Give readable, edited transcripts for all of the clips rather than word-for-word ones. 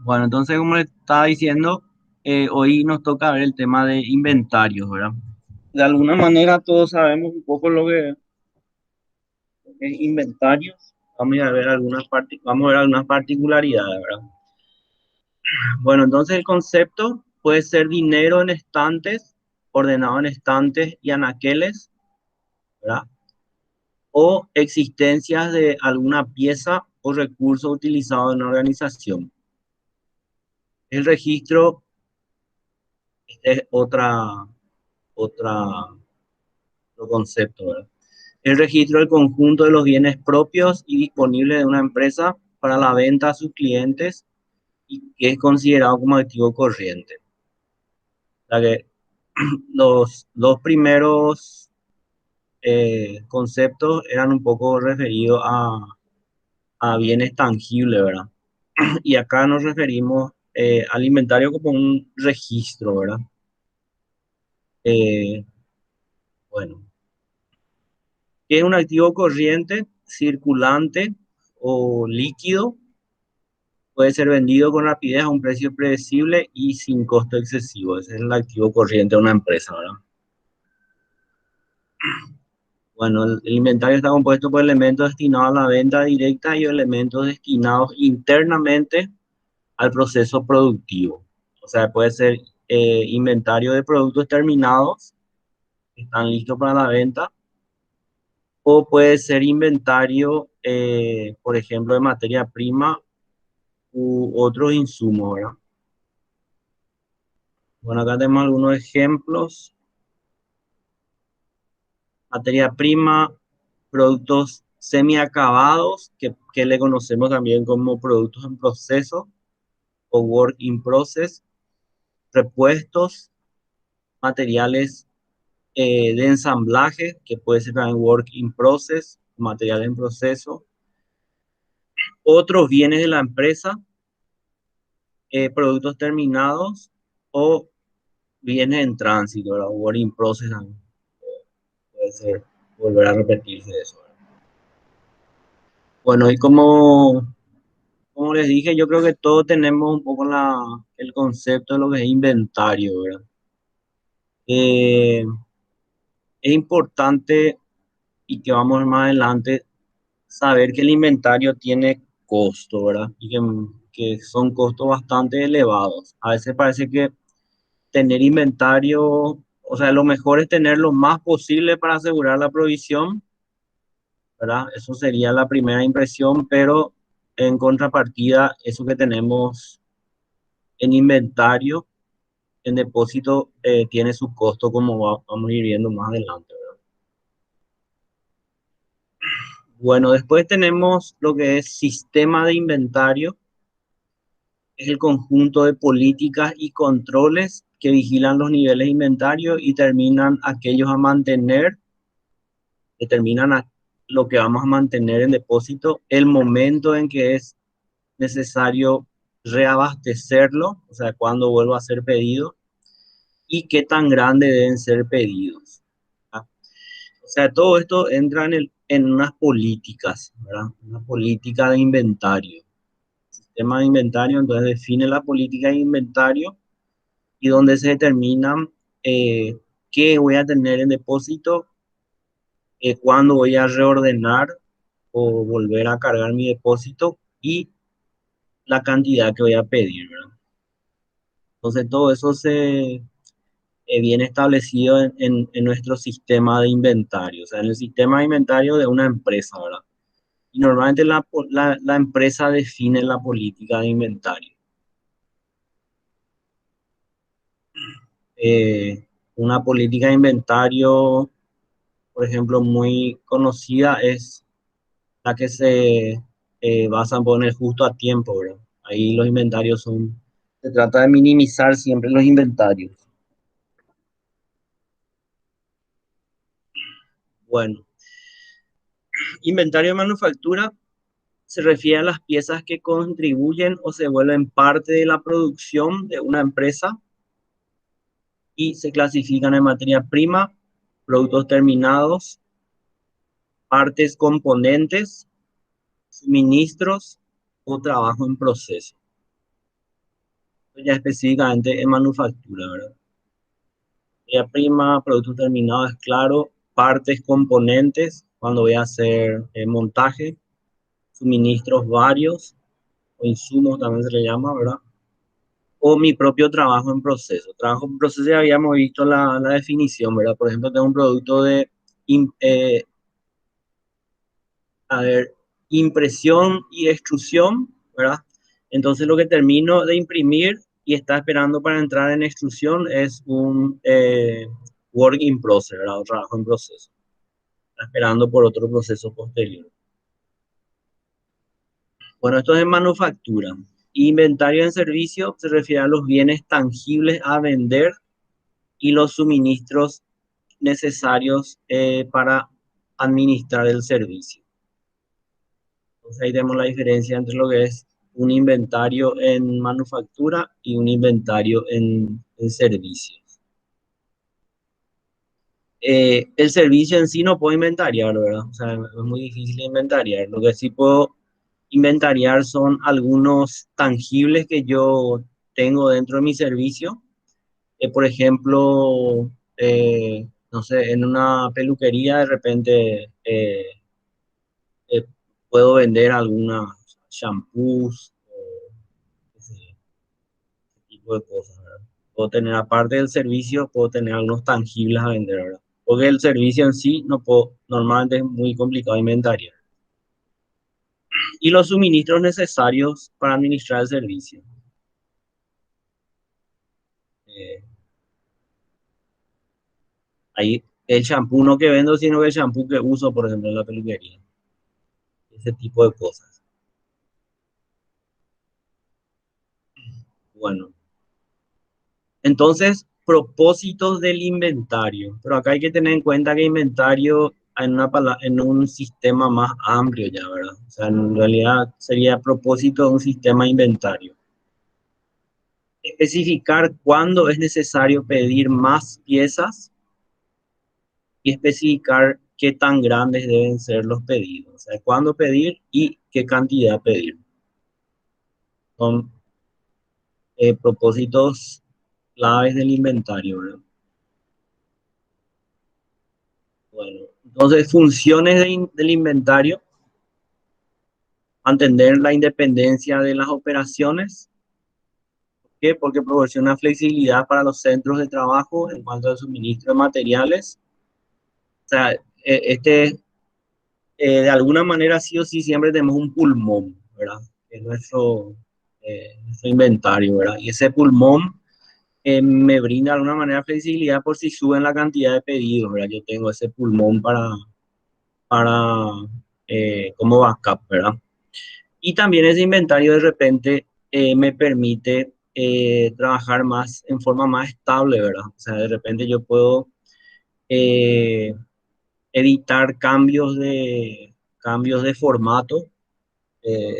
Bueno, entonces, como le estaba diciendo, hoy nos toca ver el tema de inventarios, ¿verdad? De alguna manera todos sabemos un poco lo que es inventarios. Vamos a ver algunas particularidades, ¿verdad? Bueno, entonces el concepto puede ser dinero en estantes, ordenado en estantes y anaqueles, ¿verdad? O existencias de alguna pieza o recurso utilizado en una organización. El registro es otra otro concepto, ¿verdad? El registro del conjunto de los bienes propios y disponibles de una empresa para la venta a sus clientes y que es considerado como activo corriente. O sea que los dos primeros conceptos eran un poco referidos a bienes tangibles, ¿verdad? Y acá nos referimos al inventario como un registro, ¿verdad? Eh, bueno, que es un activo corriente, circulante o líquido. Puede ser vendido con rapidez a un precio predecible y sin costo excesivo. Ese es el activo corriente de una empresa, ¿verdad? Bueno, el inventario está compuesto por elementos destinados a la venta directa y elementos destinados internamente al proceso productivo. O sea, puede ser inventario de productos terminados que están listos para la venta, o puede ser inventario, por ejemplo, de materia prima u otros insumos, ¿verdad? Bueno, acá tenemos algunos ejemplos. Materia prima, productos semiacabados, que le conocemos también como productos en proceso o work in process, repuestos, materiales de ensamblaje, que puede ser también work in process, materiales en proceso, otros bienes de la empresa, productos terminados o bienes en tránsito, ¿verdad? Work in process también puede ser, volver a repetirse eso, ¿verdad? Bueno, y como les dije, yo creo que todos tenemos un poco el concepto de lo que es inventario, ¿verdad? Eh, es importante, y que vamos más adelante, saber que el inventario tiene costo, ¿verdad? Y que son costos bastante elevados. A veces parece que tener inventario, o sea, lo mejor es tener lo más posible para asegurar la provisión, ¿verdad? Eso sería la primera impresión, pero en contrapartida, eso que tenemos en inventario en depósito tiene su costo, como vamos a ir viendo más adelante, ¿verdad? Bueno, después tenemos lo que es sistema de inventario. Es el conjunto de políticas y controles que vigilan los niveles de inventario y determinan lo que vamos a mantener en depósito, el momento en que es necesario reabastecerlo, o sea, cuando vuelva a ser pedido, y qué tan grande deben ser pedidos. ¿Ah? O sea, todo esto entra en unas políticas, ¿verdad? Una política de inventario. Sistema de inventario, entonces define la política de inventario y donde se determinan eh, qué voy a tener en depósito, cuándo voy a reordenar o volver a cargar mi depósito y la cantidad que voy a pedir, ¿verdad? Entonces todo eso se viene establecido en nuestro sistema de inventario, o sea, en el sistema de inventario de una empresa, ¿verdad? Y normalmente la empresa define la política de inventario. Una política de inventario, por ejemplo, muy conocida es la que se basa en poner justo a tiempo, ¿verdad? Ahí los inventarios se trata de minimizar siempre los inventarios. Bueno, inventario de manufactura se refiere a las piezas que contribuyen o se vuelven parte de la producción de una empresa y se clasifican en materia prima, productos terminados, partes componentes, suministros o trabajo en proceso. ya específicamente en manufactura, ¿verdad? Materia prima, producto terminado es claro, partes, componentes, cuando voy a hacer montaje, suministros varios o insumos también se le llama, ¿verdad? O mi propio trabajo en proceso. Trabajo en proceso ya habíamos visto la definición, ¿verdad? Por ejemplo, tengo un producto de, im- eh, a ver, impresión y extrusión, ¿verdad? Entonces lo que termino de imprimir y está esperando para entrar en extrusión es un work in process, ¿verdad? O trabajo en proceso. Está esperando por otro proceso posterior. Bueno, esto es en manufactura. Inventario en servicio se refiere a los bienes tangibles a vender y los suministros necesarios para administrar el servicio. Entonces ahí tenemos la diferencia entre lo que es un inventario en manufactura y un inventario en servicios. El servicio en sí no puedo inventariar, ¿verdad? O sea, es muy difícil inventariar. Lo que sí puedo inventariar son algunos tangibles que yo tengo dentro de mi servicio. Por ejemplo, no sé, en una peluquería de repente eh, puedo vender algunas shampoos o ese tipo de cosas, ¿verdad? Puedo tener, aparte del servicio, puedo tener algunos tangibles a vender, ¿verdad? Porque el servicio en sí no puedo, normalmente es muy complicado inventariar. Y los suministros necesarios para administrar el servicio. Eh, Ahí el champú no que vendo, sino que el champú que uso, por ejemplo, en la peluquería. Ese tipo de cosas. Bueno, entonces, propósitos del inventario. Pero acá hay que tener en cuenta que inventario en un sistema más amplio ya, ¿verdad? O sea, en realidad sería propósito de un sistema inventario. Especificar cuándo es necesario pedir más piezas y especificar qué tan grandes deben ser los pedidos. O sea, cuándo pedir y qué cantidad pedir. Son propósitos claves del inventario, ¿verdad? Bueno, entonces funciones del inventario: mantener la independencia de las operaciones. ¿Por qué? Porque proporciona flexibilidad para los centros de trabajo en cuanto al suministro de materiales. O sea, de alguna manera sí o sí siempre tenemos un pulmón, ¿verdad? Que es nuestro inventario, ¿verdad? Y ese pulmón me brinda de alguna manera flexibilidad por si suben la cantidad de pedidos, ¿verdad? Yo tengo ese pulmón para como backup, ¿verdad? Y también ese inventario de repente me permite trabajar más en forma más estable, ¿verdad? O sea, de repente yo puedo eh, editar cambios de formato,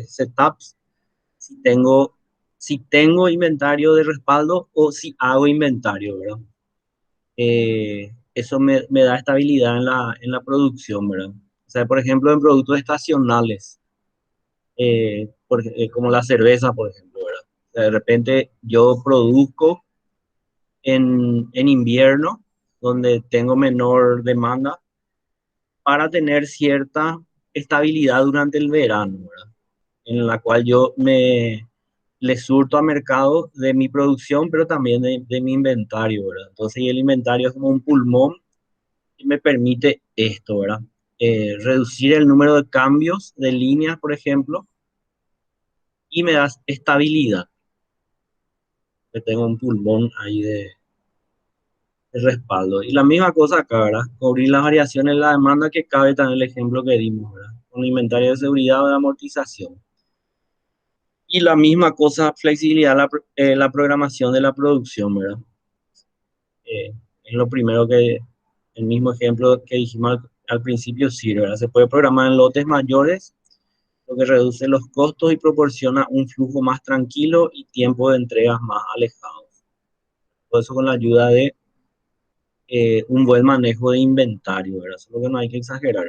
setups, si tengo, si tengo inventario de respaldo o si hago inventario, ¿verdad? Eso me da estabilidad en la producción, ¿verdad? O sea, por ejemplo, en productos estacionales como la cerveza, por ejemplo, ¿verdad? O sea, de repente yo produzco en invierno, donde tengo menor demanda, para tener cierta estabilidad durante el verano, ¿verdad? En la cual yo le surto a mercado de mi producción, pero también de mi inventario, ¿verdad? Entonces, y el inventario es como un pulmón que me permite esto, ¿verdad? Reducir el número de cambios de líneas, por ejemplo, y me da estabilidad. Que tengo un pulmón ahí de respaldo. Y la misma cosa acá, ¿verdad? Cubrir las variaciones de la demanda que cabe también el ejemplo que dimos, ¿verdad? Con inventario de seguridad o de amortización. Y la misma cosa, flexibilidad, la programación de la producción, ¿verdad? Es lo primero el mismo ejemplo que dijimos al principio, sí, ¿verdad? Se puede programar en lotes mayores, lo que reduce los costos y proporciona un flujo más tranquilo y tiempo de entregas más alejados. Todo eso con la ayuda de un buen manejo de inventario, ¿verdad? Solo que no hay que exagerar.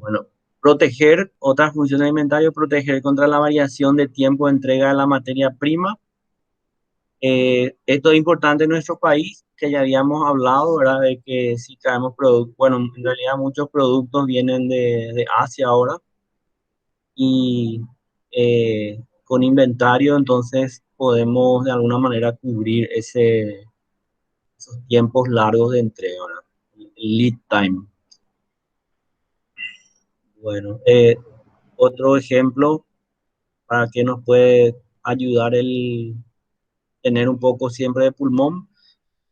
Bueno, proteger, otra función de inventario, proteger contra la variación de tiempo de entrega de la materia prima. Esto es importante en nuestro país, que ya habíamos hablado, ¿verdad? De que si traemos productos, bueno, en realidad muchos productos vienen de Asia ahora y con inventario entonces podemos de alguna manera cubrir esos tiempos largos de entrega, ¿verdad? Lead time. Bueno, otro ejemplo para que nos puede ayudar el tener un poco siempre de pulmón.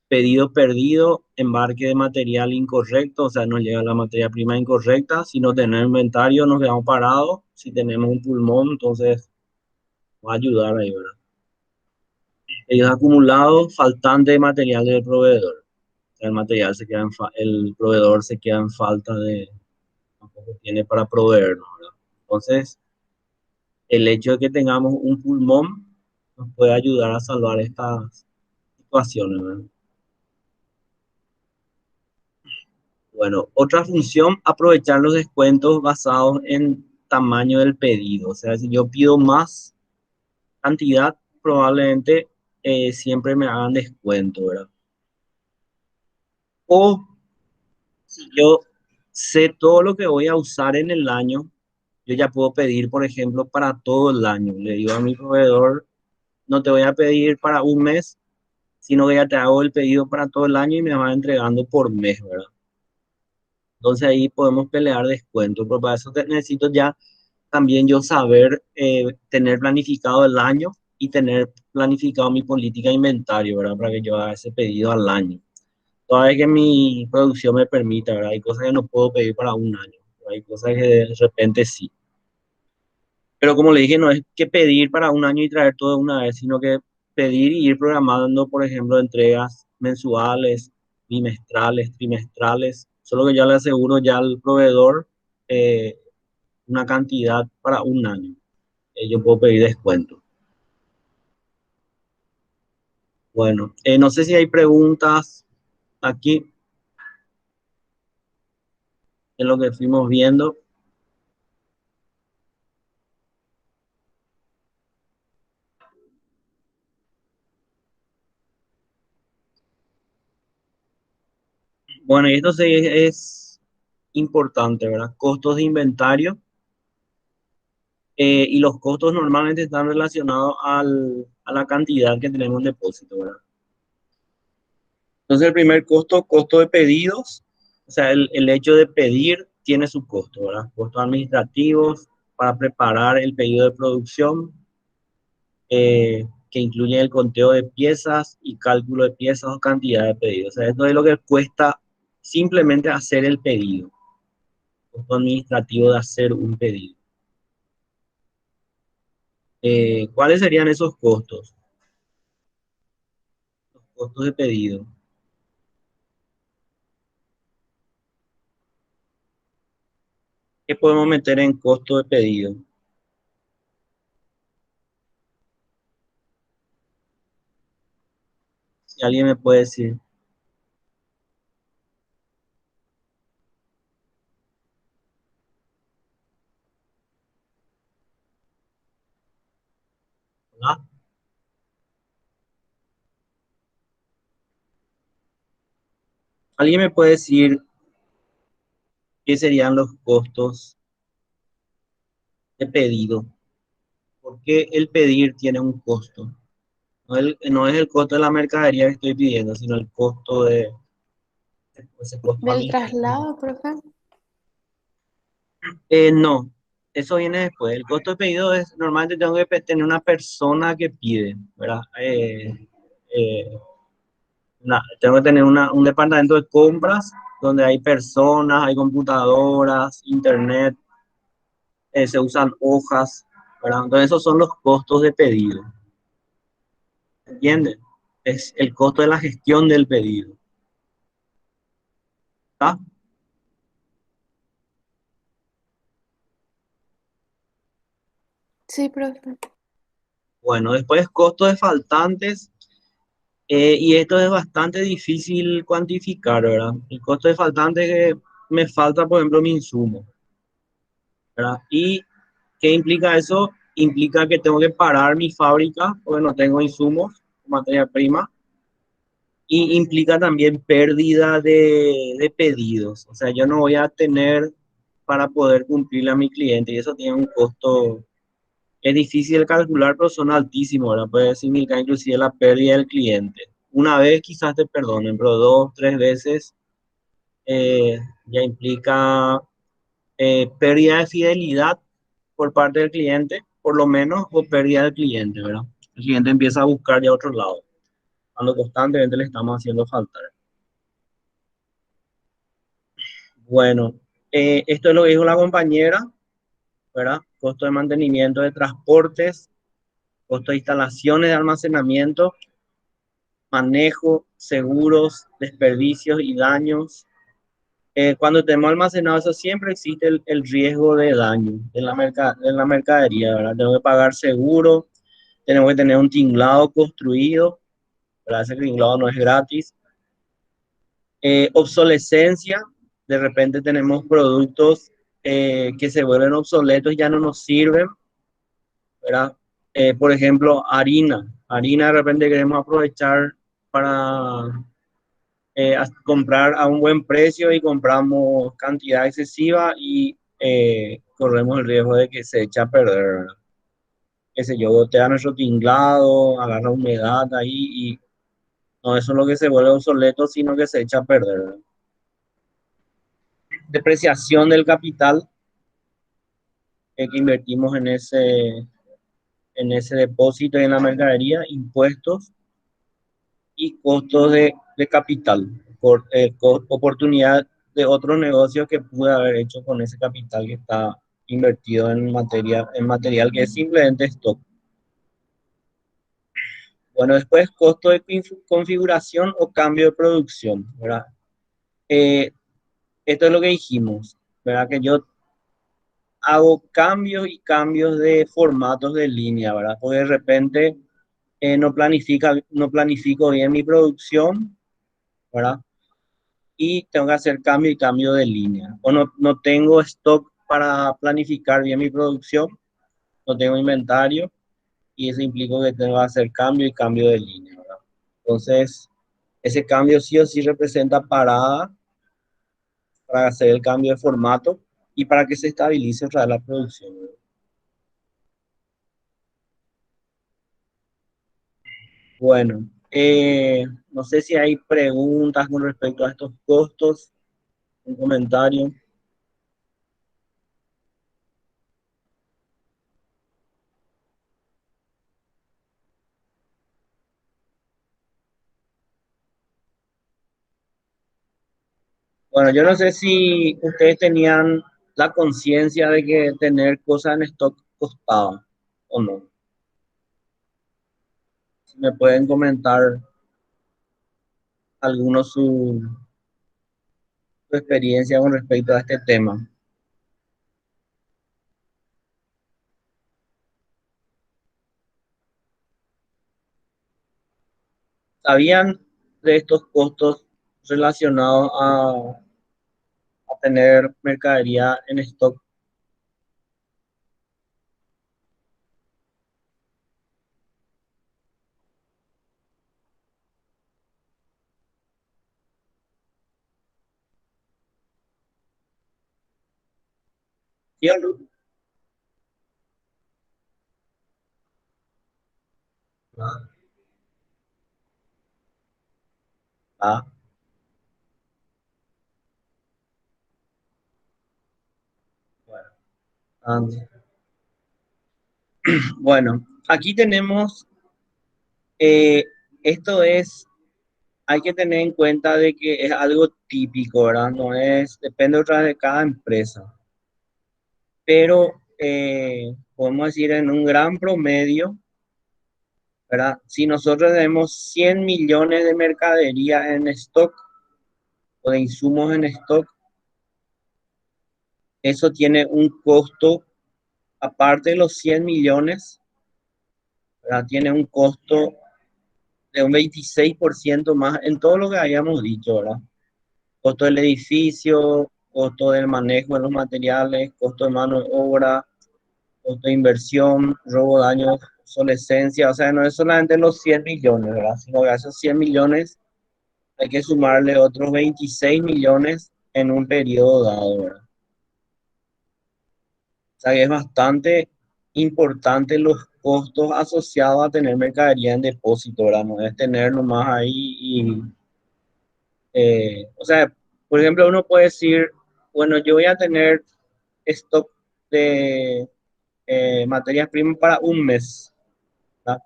Pedido perdido, embarque de material incorrecto, o sea, nos llega la materia prima incorrecta. Si no tenemos inventario, nos quedamos parados. Si tenemos un pulmón, entonces va a ayudar ahí, ¿verdad? Pedidos acumulados, faltante de material del proveedor. O sea, el material se queda el proveedor se queda en falta de, tampoco tiene para proveernos, ¿verdad? Entonces, el hecho de que tengamos un pulmón nos puede ayudar a salvar estas situaciones, ¿verdad? Bueno, otra función, aprovechar los descuentos basados en tamaño del pedido. O sea, si yo pido más cantidad, probablemente siempre me hagan descuento, ¿verdad? O si yo sé todo lo que voy a usar en el año, yo ya puedo pedir, por ejemplo, para todo el año. Le digo a mi proveedor, no te voy a pedir para un mes, sino que ya te hago el pedido para todo el año y me vas entregando por mes, ¿verdad? Entonces ahí podemos pelear descuento, pero para eso necesito ya también yo saber tener planificado el año y tener planificado mi política de inventario, ¿verdad? Para que yo haga ese pedido al año. Toda vez que mi producción me permita, ¿verdad? Hay cosas que no puedo pedir para un año, ¿verdad? Hay cosas que de repente sí. Pero como le dije, no es que pedir para un año y traer todo de una vez, sino que pedir y ir programando, por ejemplo, entregas mensuales, bimestrales, trimestrales. Solo que yo le aseguro ya al proveedor eh, una cantidad para un año. Yo puedo pedir descuento. Bueno, no sé si hay preguntas aquí en lo que fuimos viendo. Bueno, y esto sí es importante, ¿verdad? Costos de inventario y los costos normalmente están relacionados a la cantidad que tenemos en depósito, ¿verdad? Entonces, el primer costo, costo de pedidos, o sea, el hecho de pedir tiene su costo, ¿verdad? Costos administrativos para preparar el pedido de producción, que incluyen el conteo de piezas y cálculo de piezas o cantidad de pedidos. O sea, esto es lo que cuesta simplemente hacer el pedido, costo administrativo de hacer un pedido. ¿Cuáles serían esos costos? Los costos de pedido. ¿Qué podemos meter en costo de pedido? Si alguien me puede decir, ¿verdad? ¿Alguien me puede decir qué serían los costos de pedido? ¿Por qué el pedir tiene un costo? No es el costo de la mercadería que estoy pidiendo, sino el costo de ese costo Del administrativo. traslado, profe. No, eso viene después. El costo de pedido es, normalmente tengo que tener una persona que pide, ¿verdad? Eh, tengo que tener un departamento de compras donde hay personas, hay computadoras, internet, se usan hojas, ¿verdad? Entonces esos son los costos de pedido, ¿entienden? Es el costo de la gestión del pedido, ¿está? Sí, profe. Bueno, después costo de faltantes, y esto es bastante difícil cuantificar, ¿verdad? El costo de faltante es que me falta, por ejemplo, mi insumo. ¿verdad? ¿Y qué implica eso? Implica que tengo que parar mi fábrica porque no tengo insumos, materia prima, y implica también pérdida de pedidos. O sea, yo no voy a tener para poder cumplirle a mi cliente y eso tiene un costo. Es difícil de calcular, pero son altísimos, ¿verdad? Puede significar inclusive la pérdida del cliente. Una vez quizás te perdonen, pero dos, tres veces ya implica pérdida de fidelidad por parte del cliente, por lo menos, o pérdida del cliente, ¿verdad? El cliente empieza a buscar ya otro lado, cuando constantemente le estamos haciendo faltar. Bueno, esto es lo que dijo la compañera, ¿verdad? Costo de mantenimiento de transportes, costo de instalaciones de almacenamiento, manejo, seguros, desperdicios y daños. Cuando tenemos almacenado eso, siempre existe el riesgo de daño en la mercadería, ¿verdad? Tengo que pagar seguro, tenemos que tener un tinglado construido, ¿verdad? Ese tinglado no es gratis. Obsolescencia, de repente tenemos productos que se vuelven obsoletos y ya no nos sirven, ¿verdad? Por ejemplo, harina de repente queremos aprovechar para comprar a un buen precio y compramos cantidad excesiva y corremos el riesgo de que se eche a perder, ¿verdad? Qué sé yo, gotea nuestro tinglado, agarra humedad ahí y no eso es lo que se vuelve obsoleto, sino que se echa a perder, ¿verdad? Depreciación del capital que invertimos en ese depósito y en la mercadería, impuestos y costos de capital, por oportunidad de otros negocios que pude haber hecho con ese capital que está invertido en material que es simplemente stock. Bueno, después costo de configuración o cambio de producción, ¿verdad? Eh, Esto es lo que dijimos, ¿verdad? Que yo hago cambios y cambios de formatos de línea, ¿verdad? Porque de repente no planifico bien mi producción, ¿verdad? Y tengo que hacer cambio y cambio de línea. O no tengo stock para planificar bien mi producción, no tengo inventario y eso implica que tengo que hacer cambio y cambio de línea, ¿verdad? Entonces, ese cambio sí o sí representa parada para hacer el cambio de formato y para que se estabilice otra vez la producción, ¿verdad? Bueno, no sé si hay preguntas con respecto a estos costos, un comentario. Bueno, yo no sé si ustedes tenían la conciencia de que tener cosas en stock costaba o no. Si me pueden comentar algunos su experiencia con respecto a este tema. ¿Sabían de estos costos relacionados a tener mercadería en stock? ¿Sí o no? Ah, ah, bueno. Ah, bueno, aquí tenemos, eh, esto es hay que tener en cuenta de que es algo típico, ¿verdad? No es, depende otra vez de cada empresa, pero podemos decir en un gran promedio, ¿verdad? Si nosotros tenemos 100 millones de mercadería en stock o de insumos en stock, eso tiene un costo, aparte de los 100 millones, ¿verdad? Tiene un costo de un 26% más en todo lo que habíamos dicho, ¿verdad? Costo del edificio, costo del manejo de los materiales, costo de mano de obra, costo de inversión, robo, daño, obsolescencia. O sea, no es solamente los 100 millones, ¿verdad? Sino que a esos 100 millones hay que sumarle otros 26 millones en un periodo dado, ¿verdad? O sea, que es bastante importante los costos asociados a tener mercadería en depósito, ¿verdad? No es tener nomás ahí y, o sea, por ejemplo, uno puede decir, bueno, yo voy a tener stock de materias primas para un mes, ¿verdad?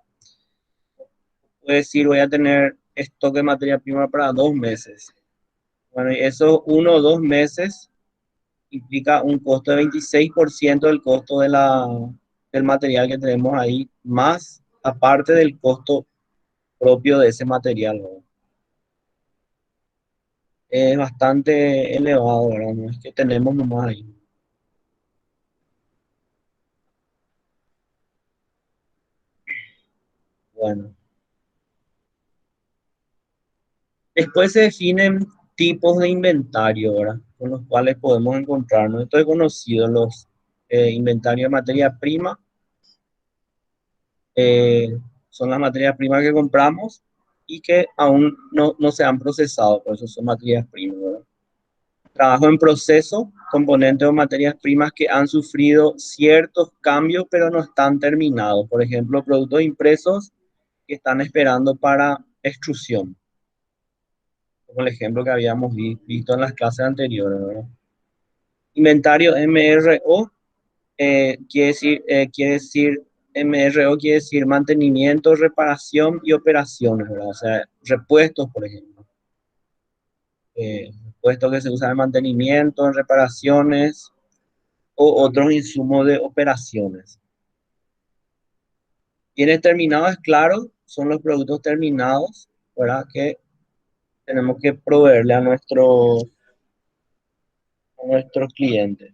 Puede decir, voy a tener stock de materia prima para 2 meses. Bueno, y esos 1 o 2 meses implica un costo de 26% del costo del material que tenemos ahí, más aparte del costo propio de ese material, ¿verdad? Es bastante elevado, ¿verdad? No es que tenemos nomás ahí. Bueno, después se definen tipos de inventario, ¿verdad? Con los cuales podemos encontrarnos. Esto es conocido, los inventarios de materia prima. eh, Son las materias primas que compramos y que aún no se han procesado, por eso son materias primas, ¿verdad? Trabajo en proceso, componentes o materias primas que han sufrido ciertos cambios pero no están terminados. Por ejemplo, productos impresos que están esperando para extrusión, como el ejemplo que habíamos visto en las clases anteriores, ¿verdad? Inventario MRO quiere decir, MRO quiere decir mantenimiento, reparación y operaciones, ¿verdad? O sea, repuestos, por ejemplo. Repuestos que se usan en mantenimiento, en reparaciones o otros insumos de operaciones. Bienes terminados, claro, son los productos terminados, ¿verdad? Que tenemos que proveerle a nuestros clientes.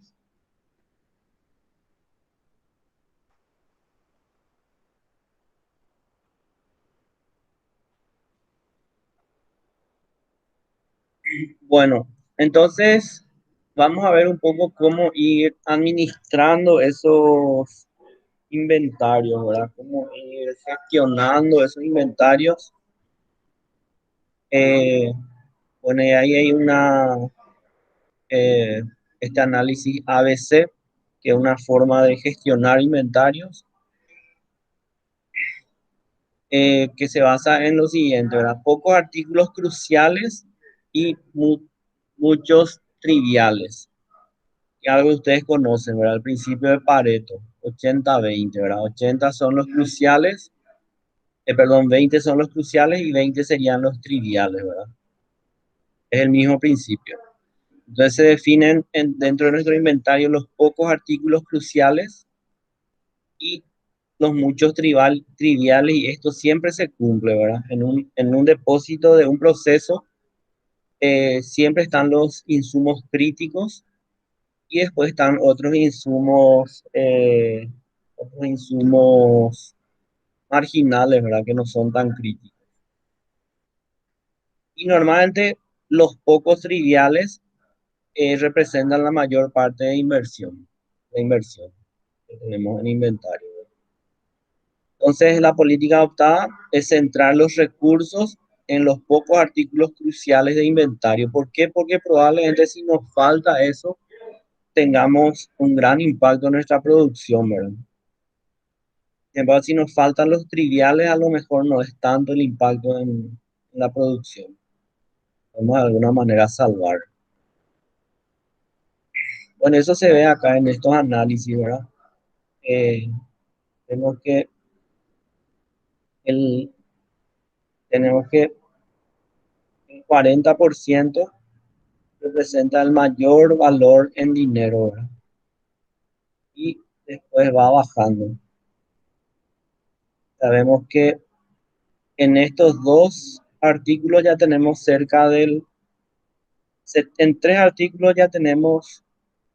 Bueno, entonces vamos a ver un poco cómo ir administrando esos inventarios, ¿verdad? Cómo ir gestionando esos inventarios. Eh, bueno, y ahí hay eh, este análisis ABC, que es una forma de gestionar inventarios, que se basa en lo siguiente, ¿verdad? Pocos artículos cruciales y muchos triviales. Y algo que ustedes conocen, ¿verdad? El principio de Pareto, 80-20, ¿verdad? 80 son los cruciales, perdón, 20 son los cruciales y 20 serían los triviales, ¿verdad? Es el mismo principio. Entonces se definen dentro de nuestro inventario los pocos artículos cruciales y los muchos triviales, y esto siempre se cumple, ¿verdad? En un depósito de un proceso siempre están los insumos críticos y después están otros insumos marginales, ¿verdad? Que no son tan críticos. Y normalmente los pocos triviales representan la mayor parte de inversión que tenemos en inventario. Entonces, la política adoptada es centrar los recursos en los pocos artículos cruciales de inventario. ¿Por qué? Porque probablemente si nos falta eso, tengamos un gran impacto en nuestra producción, ¿verdad? Sin embargo, si nos faltan los triviales, a lo mejor no es tanto el impacto en la producción. Vamos de alguna manera salvar. Bueno, eso se ve acá en estos análisis, ¿verdad? Eh, tenemos que, el, tenemos que el 40% representa el mayor valor en dinero, ¿verdad? Y después va bajando. Sabemos que en estos dos artículos ya tenemos en tres artículos ya tenemos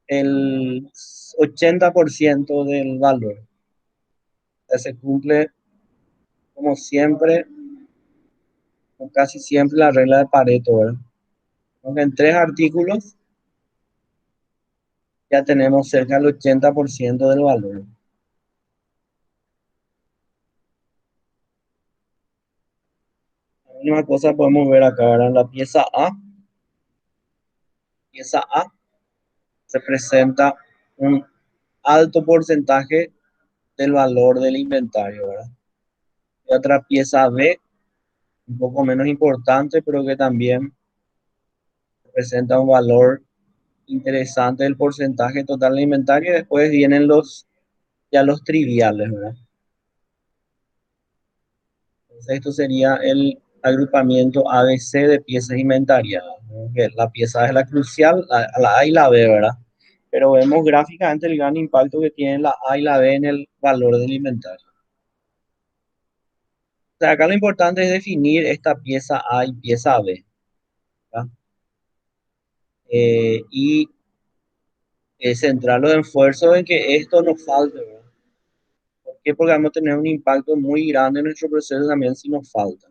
el 80% del valor. O sea, se cumple como siempre, o casi siempre la regla de Pareto, ¿verdad? Aunque en tres artículos ya tenemos cerca del 80% del valor. La misma cosa podemos ver acá, ¿verdad? La pieza A representa un alto porcentaje del valor del inventario, ¿verdad? Y otra pieza B, un poco menos importante, pero que también representa un valor interesante del porcentaje total del inventario. Y después vienen ya los triviales, ¿verdad? Entonces esto sería el agrupamiento ABC de piezas inventariadas, ¿no? Que la pieza es la crucial, la A y la B, ¿verdad? Pero vemos gráficamente el gran impacto que tienen la A y la B en el valor del inventario. O sea, acá lo importante es definir esta pieza A y pieza B, ¿verdad? Y centrar los esfuerzos en que esto nos falte, ¿verdad? ¿Por qué? Porque vamos a tener un impacto muy grande en nuestro proceso también si nos falta.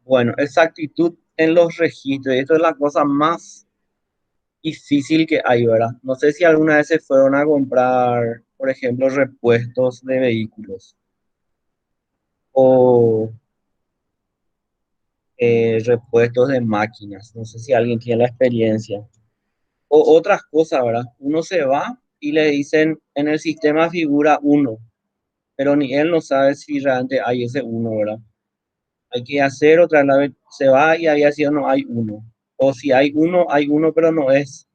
Bueno, exactitud en los registros. Esto es la cosa más difícil que hay, ¿verdad? No sé si alguna vez se fueron a comprar, por ejemplo, repuestos de vehículos o repuestos de máquinas. No sé si alguien tiene la experiencia. O otras cosas, ¿verdad? Uno se va y le dicen en el sistema figura uno, pero ni él no sabe si realmente hay ese uno, ¿verdad? Hay que hacer otra vez, se va y había sido no hay uno. O si hay uno, pero no es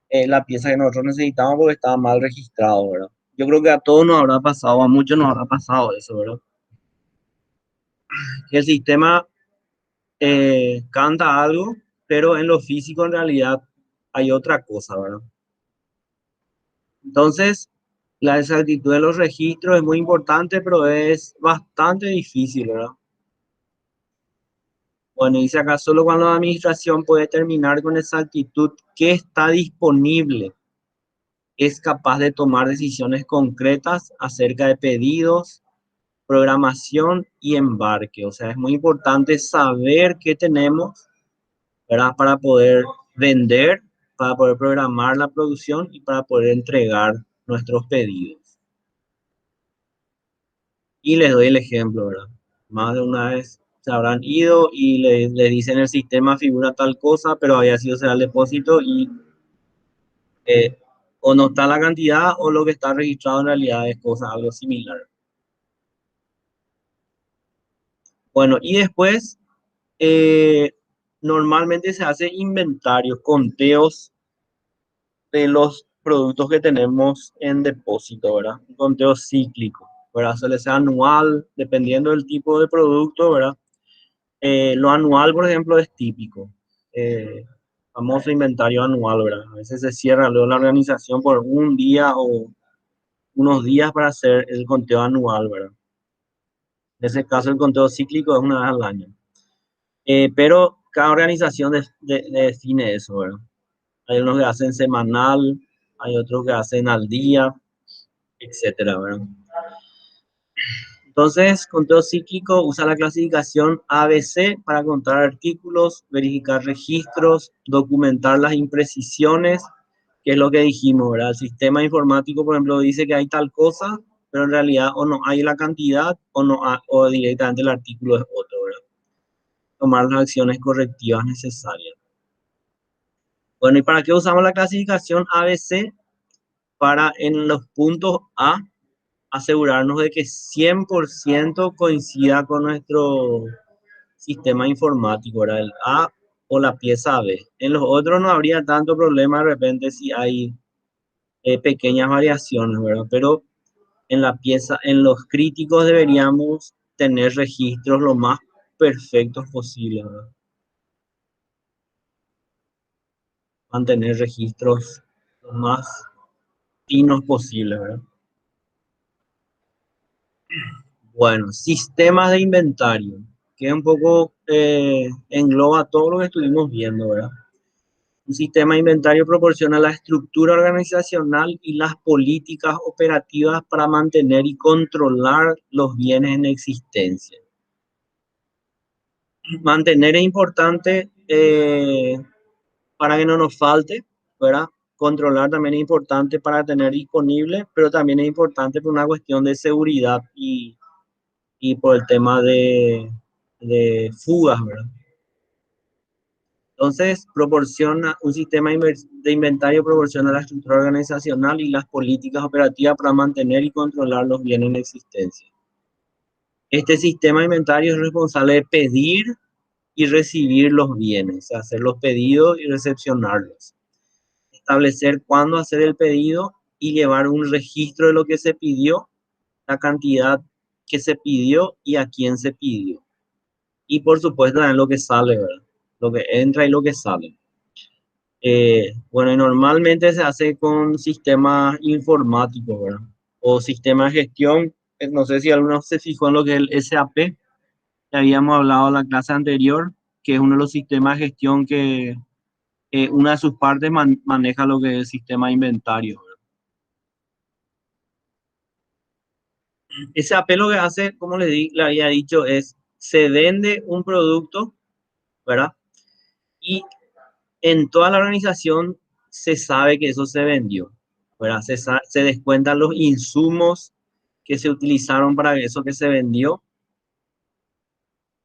la pieza que nosotros necesitamos porque estaba mal registrado, ¿verdad? Yo creo que a todos nos habrá pasado, a muchos nos habrá pasado eso, ¿verdad? Que el sistema canta algo, pero en lo físico en realidad hay otra cosa, ¿verdad? Entonces, la exactitud de los registros es muy importante, pero es bastante difícil, ¿verdad? Bueno, dice acá, solo cuando la administración puede determinar con exactitud qué está disponible, es capaz de tomar decisiones concretas acerca de pedidos, programación y embarque. O sea, es muy importante saber qué tenemos, ¿verdad? Para poder vender, para poder programar la producción y para poder entregar nuestros pedidos. Y les doy el ejemplo, ¿verdad? Más de una vez se habrán ido y le dicen el sistema figura tal cosa, pero había sido sea el depósito y eh, o no está la cantidad o lo que está registrado en realidad es cosa algo similar. Bueno, y después eh, normalmente se hace inventarios, conteos de los productos que tenemos en depósito, ¿verdad? Un conteo cíclico, ¿verdad? Suele ser anual, dependiendo del tipo de producto, ¿verdad? Lo anual, por ejemplo, es típico. Eh, Famoso inventario anual, ¿verdad? A veces se cierra luego la organización por un día o unos días para hacer el conteo anual, ¿verdad? En ese caso, el conteo cíclico es una vez al año. Pero cada organización define eso, ¿verdad? Hay unos que hacen semanal, hay otros que hacen al día, etcétera, ¿verdad? Entonces, conteo cíclico usa la clasificación ABC para contar artículos, verificar registros, documentar las imprecisiones, que es lo que dijimos, ¿verdad? El sistema informático, por ejemplo, dice que hay tal cosa, pero en realidad o no hay la cantidad o no o directamente el artículo es otro, ¿verdad? Tomar las acciones correctivas necesarias. Bueno, ¿y para qué usamos la clasificación ABC? Para en los puntos A asegurarnos de que 100% coincida con nuestro sistema informático, ¿verdad? El A o la pieza B. En los otros no habría tanto problema de repente si hay pequeñas variaciones, ¿verdad? Pero en la pieza, en los críticos deberíamos tener registros lo más perfectos posible, ¿verdad? Mantener registros lo más finos posible, ¿verdad? Bueno, sistemas de inventario, que un poco engloba todo lo que estuvimos viendo, ¿verdad? Un sistema de inventario proporciona la estructura organizacional y las políticas operativas para mantener y controlar los bienes en existencia. Mantener es importante para que no nos falte, ¿verdad? Controlar también es importante para tener disponible, pero también es importante por una cuestión de seguridad y por el tema de fugas, ¿verdad? Entonces, proporciona un sistema de inventario, proporciona la estructura organizacional y las políticas operativas para mantener y controlar los bienes en existencia. Este sistema de inventario es responsable de pedir y recibir los bienes, hacer los pedidos y recepcionarlos, establecer cuándo hacer el pedido y llevar un registro de lo que se pidió, la cantidad que se pidió y a quién se pidió. Y por supuesto también lo que sale, ¿verdad? Lo que entra y lo que sale. Bueno, y normalmente se hace con sistemas informáticos, ¿verdad? O sistemas de gestión. No sé si alguno se fijó en lo que es el SAP, que habíamos hablado en la clase anterior, que es uno de los sistemas de gestión que una de sus partes maneja lo que es el sistema de inventario, ¿verdad? SAP lo que hace, como le había dicho, es se vende un producto, ¿verdad? Y en toda la organización se sabe que eso se vendió, ¿verdad? Se descuentan los insumos que se utilizaron para eso que se vendió,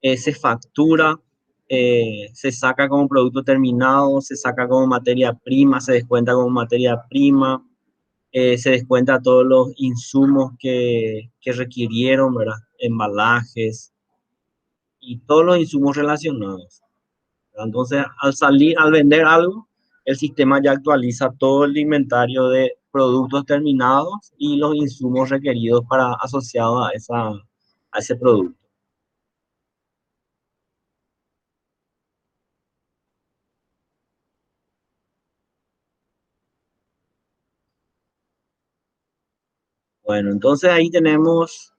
se factura, se saca como producto terminado, se saca como materia prima, se descuenta como materia prima, se descuenta todos los insumos que requirieron, ¿verdad? Embalajes y todos los insumos relacionados. Entonces, al vender algo, el sistema ya actualiza todo el inventario de productos terminados y los insumos requeridos para asociados a ese producto. Bueno, entonces ahí tenemos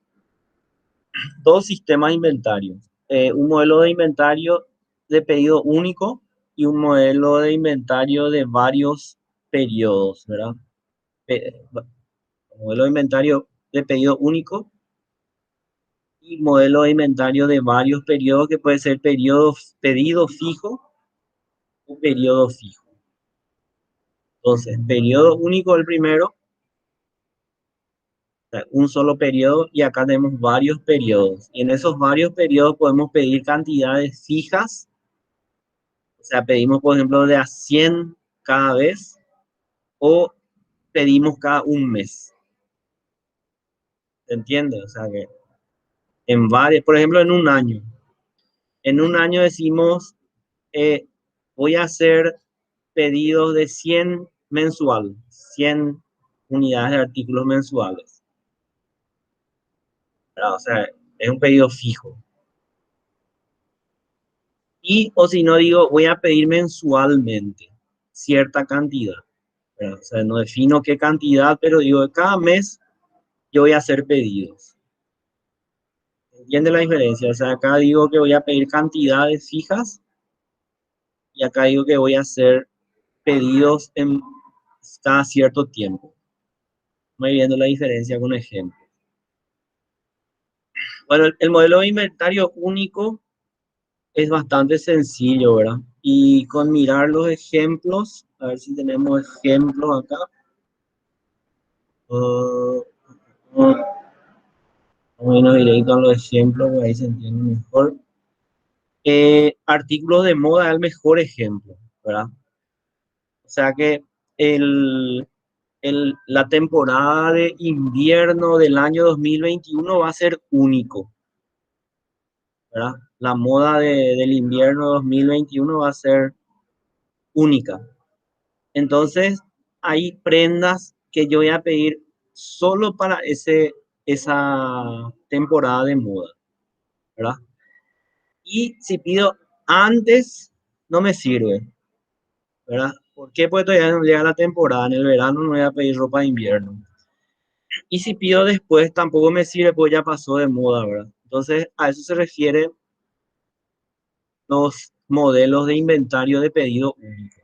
dos sistemas de inventario. Un modelo de inventario de pedido único y un modelo de inventario de varios periodos, ¿verdad? Modelo de inventario de pedido único y modelo de inventario de varios periodos, que puede ser pedido fijo o periodo fijo. Entonces, periodo único el primero, o sea, un solo periodo, y acá tenemos varios periodos. Y en esos varios periodos podemos pedir cantidades fijas, o sea, pedimos, por ejemplo, de a 100 cada vez o pedimos cada un mes. ¿Se entiende? O sea, que en varios, por ejemplo, en un año decimos, eh, voy a hacer pedidos de 100 mensual, 100 unidades de artículos mensuales, ¿verdad? O sea, es un pedido fijo. Y, o si no digo, voy a pedir mensualmente cierta cantidad, ¿verdad? O sea, no defino qué cantidad, pero digo, cada mes yo voy a hacer pedidos. ¿Entiende la diferencia? O sea, acá digo que voy a pedir cantidades fijas y acá digo que voy a hacer pedidos en cada cierto tiempo. Muy viendo la diferencia con ejemplo. Bueno, el modelo de inventario único es bastante sencillo, ¿verdad? Y con mirar los ejemplos, a ver si tenemos ejemplos acá. Uh, Vamos a irnos directo a los ejemplos, ahí se entiende mejor. Artículos de moda es el mejor ejemplo, ¿verdad? O sea que el, la temporada de invierno del año 2021 va a ser único, ¿verdad? La moda del invierno 2021 va a ser única. Entonces, hay prendas que yo voy a pedir solo para esa temporada de moda, ¿verdad? Y si pido antes, no me sirve, ¿verdad? ¿Por qué? Porque todavía no llega la temporada. En el verano no voy a pedir ropa de invierno. Y si pido después, tampoco me sirve, porque ya pasó de moda, ¿verdad? Entonces, a eso se refieren los modelos de inventario de pedido único.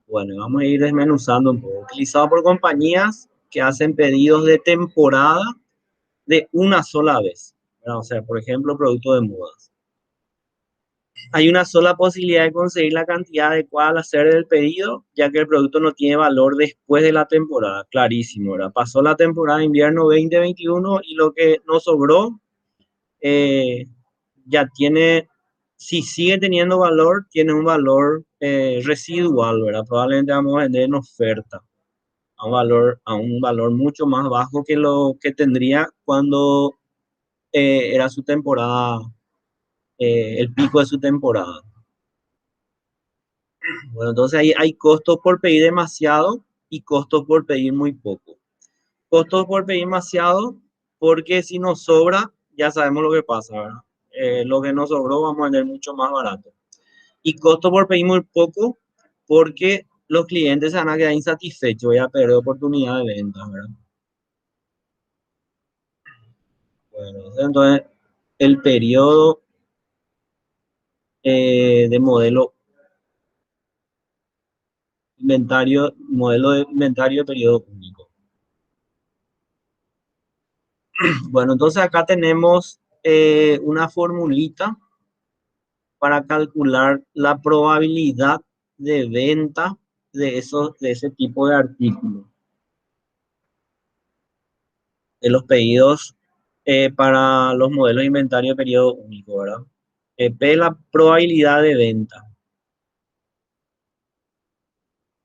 Bueno, vamos a ir desmenuzando un poco. Utilizado por compañías que hacen pedidos de temporada de una sola vez. ¿verdad? O sea, por ejemplo, producto de modas. Hay una sola posibilidad de conseguir la cantidad adecuada al hacer el pedido, ya que el producto no tiene valor después de la temporada. Clarísimo, ¿verdad? Pasó la temporada de invierno 2021 y lo que nos sobró eh, ya tiene, si sigue teniendo valor, tiene un valor residual, ¿verdad? Probablemente vamos a vender en oferta a un valor mucho más bajo que lo que tendría cuando era su temporada, el pico de su temporada. Bueno, entonces ahí hay costos por pedir demasiado y costos por pedir muy poco. Costos por pedir demasiado porque si nos sobra, ya sabemos lo que pasa, ¿verdad? Lo que nos sobró vamos a vender mucho más barato. Y costo por pedir muy poco porque los clientes se van a quedar insatisfechos, voy a perder oportunidad de venta, ¿verdad? Bueno, entonces el periodo de modelo de inventario de periodo único. Bueno, entonces acá tenemos una formulita para calcular la probabilidad de venta de ese tipo de artículos, de los pedidos para los modelos de inventario de periodo único, ¿verdad? P es la probabilidad de venta,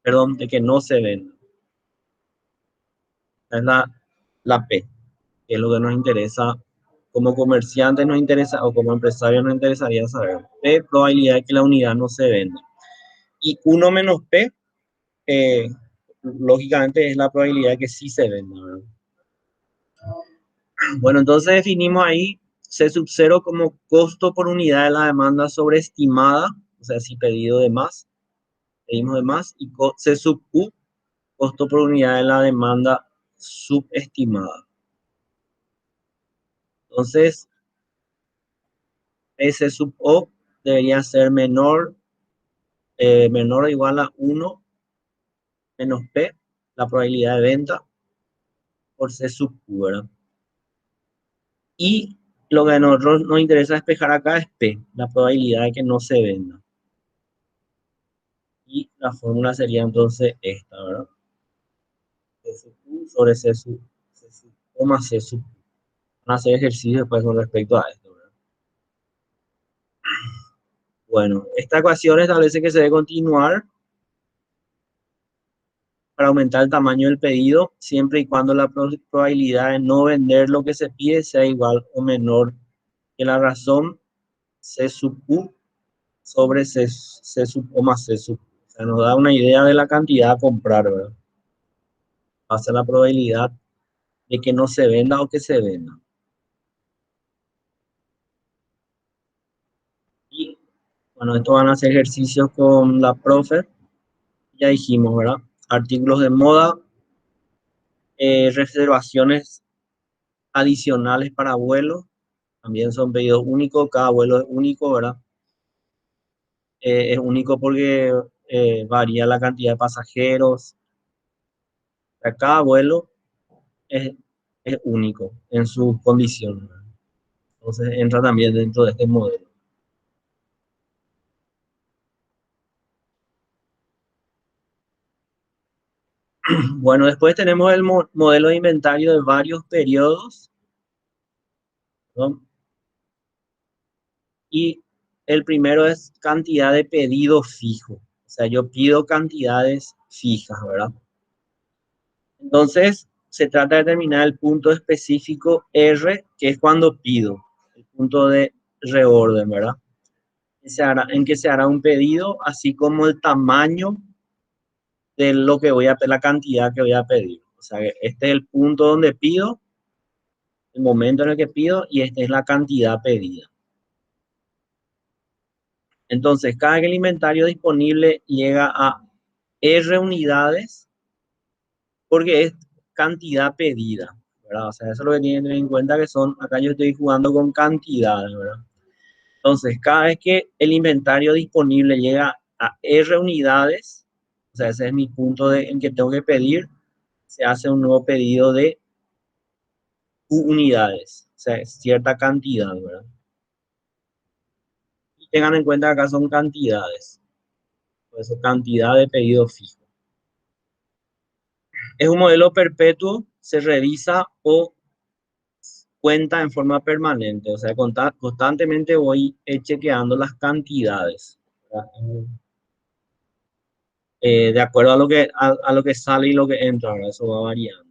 perdón, de que no se venda. Es la P, que es lo que nos interesa como comerciante nos interesa o como empresario nos interesaría saber. P, probabilidad de que la unidad no se venda. Y 1 menos P, eh, lógicamente es la probabilidad de que sí se venda, ¿verdad? Bueno, entonces definimos ahí C sub 0 como costo por unidad de la demanda sobreestimada, o sea, si pedido de más, pedimos de más, y C sub U, costo por unidad de la demanda subestimada. Entonces, S sub O debería ser menor o igual a 1 menos P, la probabilidad de venta, por C sub U, ¿verdad? Y lo que a nosotros nos interesa despejar acá es P, la probabilidad de que no se venda. Y la fórmula sería entonces esta, ¿verdad? C sub U sobre C sub O más C sub U. Van a hacer ejercicio después con respecto a esto, ¿verdad? Bueno, esta ecuación establece que se debe continuar para aumentar el tamaño del pedido, siempre y cuando la probabilidad de no vender lo que se pide sea igual o menor que la razón C sub U sobre C sub O más C sub U. O sea, nos da una idea de la cantidad a comprar, ¿verdad? Pasa la probabilidad de que no se venda o que se venda. Y bueno, estos van a hacer ejercicios con la profe. Ya dijimos, ¿verdad? Artículos de moda, reservaciones adicionales para vuelos. También son pedidos únicos, cada vuelo es único, ¿verdad? Es único porque varía la cantidad de pasajeros. O sea, cada vuelo es, es único en sus condiciones, ¿verdad? Entonces entra también dentro de este modelo. Bueno, después tenemos el modelo de inventario de varios periodos, ¿no? Y el primero es cantidad de pedido fijo. O sea, yo pido cantidades fijas, ¿verdad? Entonces, se trata de determinar el punto específico R, que es cuando pido, el punto de reorden, ¿verdad? En que se hará un pedido, así como el tamaño de lo que voy a pedir, la cantidad que voy a pedir. O sea, este es el punto donde pido, el momento en el que pido, y esta es la cantidad pedida. Entonces, cada que el inventario disponible llega a R unidades, porque es cantidad pedida, ¿verdad? O sea, eso es lo que tienen que tener en cuenta que son, acá yo estoy jugando con cantidades, ¿verdad? Entonces, cada vez que el inventario disponible llega a R unidades, o sea, ese es mi punto en que tengo que pedir, se hace un nuevo pedido de unidades, o sea, cierta cantidad, ¿verdad? Y tengan en cuenta que acá son cantidades, por eso cantidad de pedido fijo. Es un modelo perpetuo, se revisa o cuenta en forma permanente, o sea, constantemente voy chequeando las cantidades, ¿verdad? De acuerdo a lo que sale y lo que entra, ¿verdad? Eso va variando.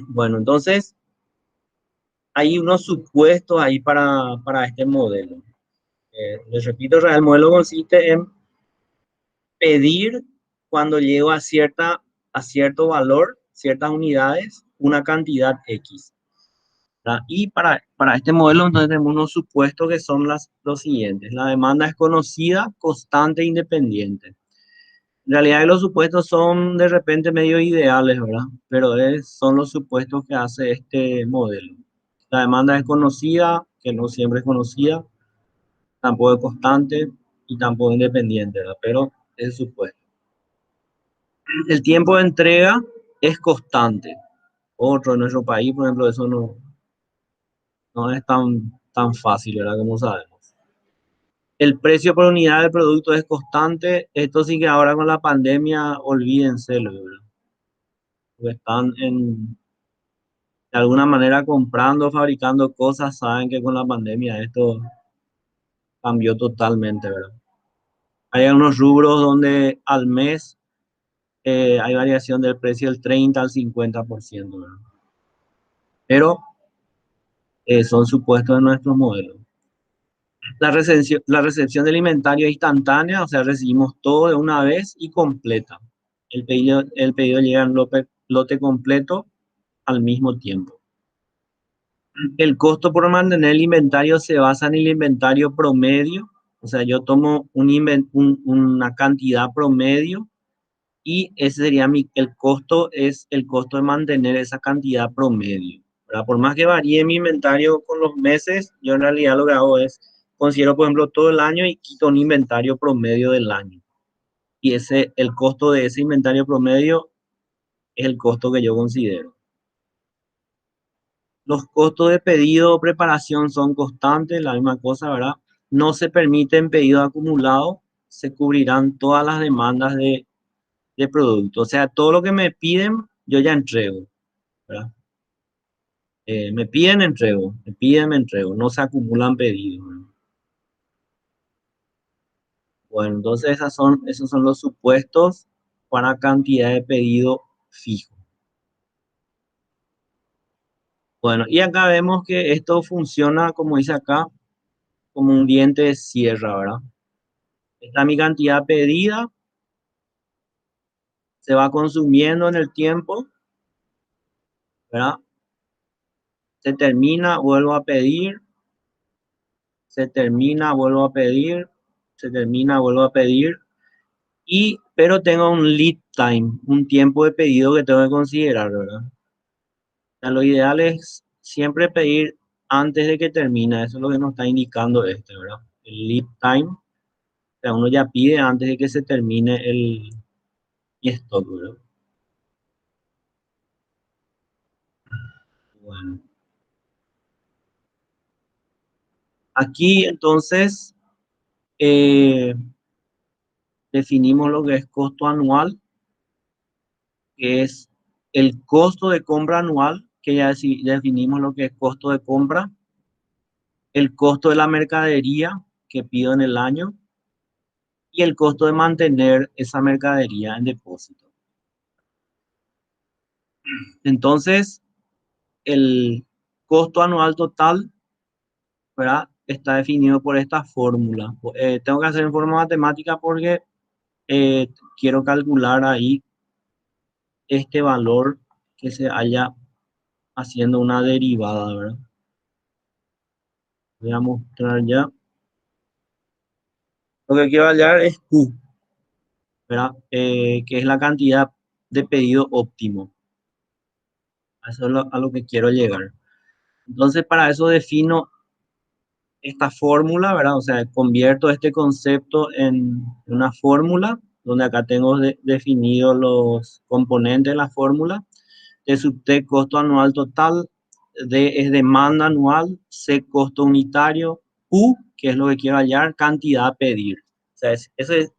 Bueno, entonces hay unos supuestos ahí para este modelo. Les repito, el modelo consiste en pedir cuando llego a cierto valor, ciertas unidades, una cantidad X. ¿Verdad? Y para este modelo entonces tenemos unos supuestos que son los siguientes. La demanda es conocida, constante e independiente. En realidad los supuestos son de repente medio ideales, ¿verdad? Pero son los supuestos que hace este modelo. La demanda es conocida, que no siempre es conocida, tampoco es constante y tampoco es independiente, ¿verdad? Pero es el supuesto. El tiempo de entrega es constante. Otro en nuestro país, por ejemplo, eso no es tan fácil, ¿verdad? Como sabemos. El precio por unidad del producto es constante. Esto sí que ahora con la pandemia, olvídense, ¿verdad? Porque están de alguna manera comprando, fabricando cosas, saben que con la pandemia esto cambió totalmente, ¿verdad? Hay algunos rubros donde al mes hay variación del precio del 30 al 50%, ¿verdad? Pero son supuestos de nuestros modelos. La recepción del inventario es instantánea, o sea, recibimos todo de una vez y completa. El pedido llega en lote completo al mismo tiempo. El costo por mantener el inventario se basa en el inventario promedio, o sea, yo tomo una cantidad promedio y ese sería el costo, es el costo de mantener esa cantidad promedio, ¿verdad? Por más que varíe mi inventario con los meses, yo en realidad lo que hago es, considero por ejemplo todo el año y quito un inventario promedio del año. Y el costo de ese inventario promedio es el costo que yo considero. Los costos de pedido o preparación son constantes, la misma cosa, ¿verdad? No se permiten pedidos acumulados, se cubrirán todas las demandas de producto. O sea, todo lo que me piden, yo ya entrego, ¿verdad? Me piden, entrego, me piden, me entrego, no se acumulan pedidos, ¿verdad? Bueno, entonces esos son los supuestos para cantidad de pedido fijo. Bueno, y acá vemos que esto funciona, como dice acá, como un diente de sierra, ¿verdad? Esta es mi cantidad pedida, se va consumiendo en el tiempo, ¿verdad? Se termina, vuelvo a pedir, se termina, vuelvo a pedir, se termina, vuelvo a pedir, pero tengo un lead time, un tiempo de pedido que tengo que considerar, ¿verdad? O sea, lo ideal es siempre pedir antes de que termine, eso es lo que nos está indicando este, ¿verdad? El lead time, o sea, uno ya pide antes de que se termine el stock, ¿verdad? Bueno, aquí entonces eh, definimos lo que es costo anual, que es el costo de compra anual, que ya definimos lo que es costo de compra, el costo de la mercadería que pido en el año y el costo de mantener esa mercadería en depósito. Entonces, el costo anual total, ¿verdad? Está definido por esta fórmula. Tengo que hacer en forma matemática porque quiero calcular ahí este valor que se haya haciendo una derivada, ¿verdad? Voy a mostrar ya. Lo que quiero hallar es Q, ¿verdad? Que es la cantidad de pedido óptimo. Eso es a lo que quiero llegar. Entonces, para eso defino esta fórmula, ¿verdad? O sea, convierto este concepto en una fórmula, donde acá tengo definidos los componentes de la fórmula. T sub T, costo anual total. D es demanda anual. C, costo unitario. Q, que es lo que quiero hallar, cantidad a pedir. O sea, esa es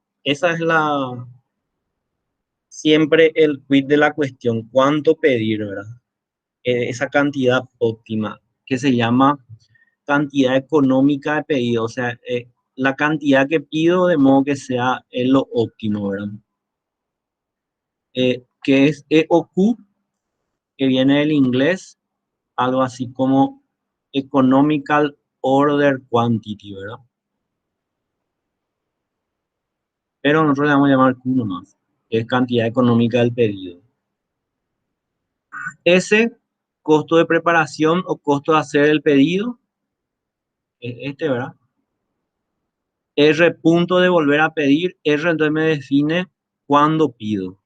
siempre el quid de la cuestión. ¿Cuánto pedir, verdad? Esa cantidad óptima, que se llama cantidad económica de pedido. O sea, la cantidad que pido de modo que sea lo óptimo, ¿verdad? Que es EOQ, que viene del inglés, algo así como Economical Order Quantity, ¿verdad? Pero nosotros le vamos a llamar Q nomás, que es cantidad económica del pedido. S, costo de preparación o costo de hacer el pedido, es este, ¿verdad? R, punto de volver a pedir. R entonces me define cuándo pido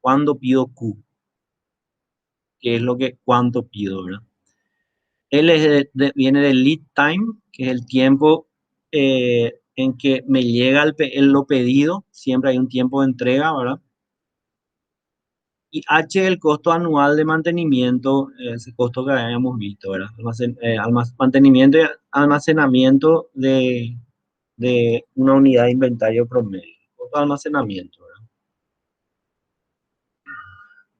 Q, que es lo que cuánto pido, ¿verdad? L viene del lead time, que es el tiempo en que me llega lo pedido. Siempre hay un tiempo de entrega, ¿verdad? Y H es el costo anual de mantenimiento, ese costo que habíamos visto, ¿verdad? Mantenimiento y almacenamiento de una unidad de inventario promedio. Costo de almacenamiento, ¿verdad?